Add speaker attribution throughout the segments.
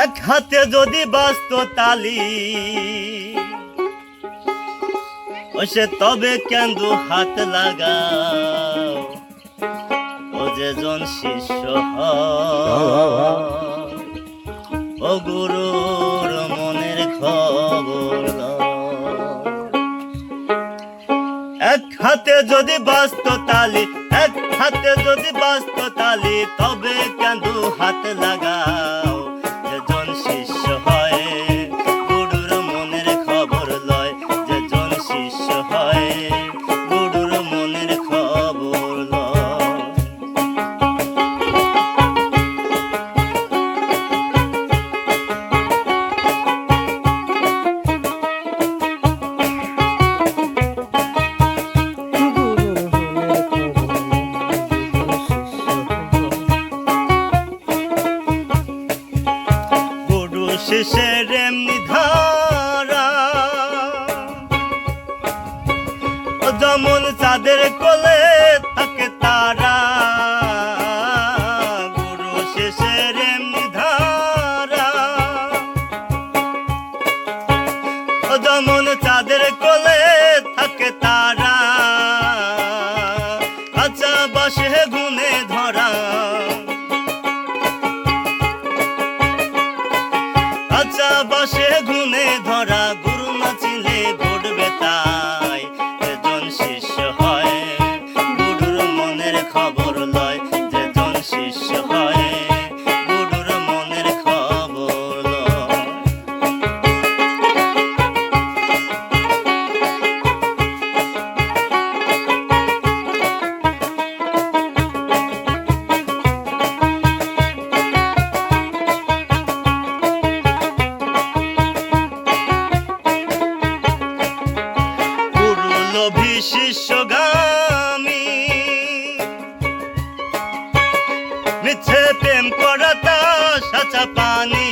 Speaker 1: এক হাতে যদি বাজত তালি সে তবে কেন দু হাত লাগাও ও যেজন শিষ্য ও গুরুর মনের খবর এক হাতে যদি বাজত তালি এক হাতে যদি বাজত তালি তবে কেন দু হাত লাগাও যেজন শিষ্য হয় গুরুর মনের খবর লয় যেজন শিষ্য হয় গুরুর মনের খবর লয় শিষ্যের এমনি ধারা যেমন চাঁদের কোলে থাকে তারা গুরু শিষ্যের এমনি ধারা যেমন চাঁদের কোলে থাকে তারা আচ্ছা বসে গুনে ধরা আচ্ছা বসে গুনে ধরা গুরু নাচিলে ঘটবে তাই যেজন শিষ্য হয় গুরুর মনের খবর লয় যেজন শিষ্য হয় গুরুর মনের খবর লয় লোভী শিষ্যগামী মিছে প্রেম করাটা সাচা পানি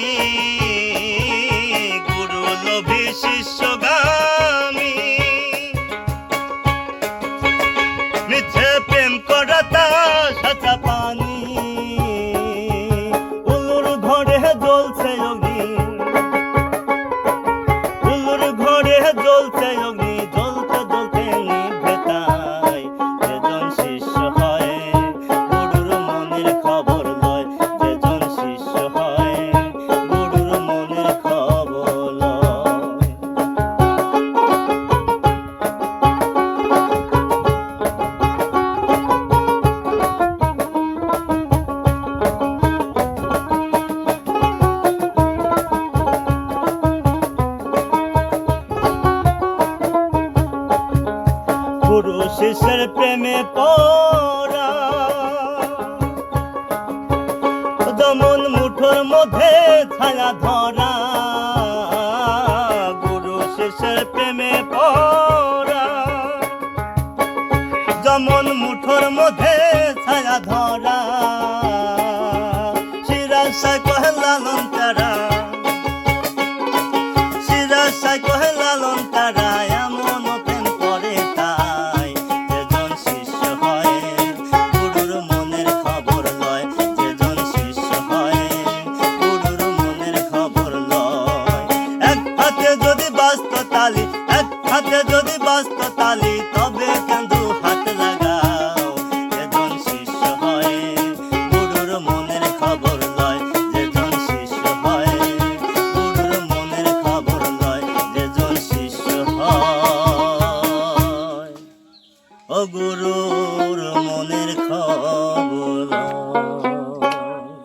Speaker 1: গুরু লোভী শিষ্যগামী মিছে প্রেম করাটা সাচা পানি উলুর ঘরে জ্বলছে অগ্নি উলুর ঘরে জ্বলছে অগ্নি গুরু শিষ্যের প্রেমে পড়া যেমন মুঠোর মধ্যে ছায়া ধরা গুরু শিষ্যের প্রেমে পড়া যেমন মুঠোর মধ্যে ছায়া ধরা শিরাশায় কহে লালন তারা শিরাশায় কহে লালন তারা এমন এক হাতে যদি বাজত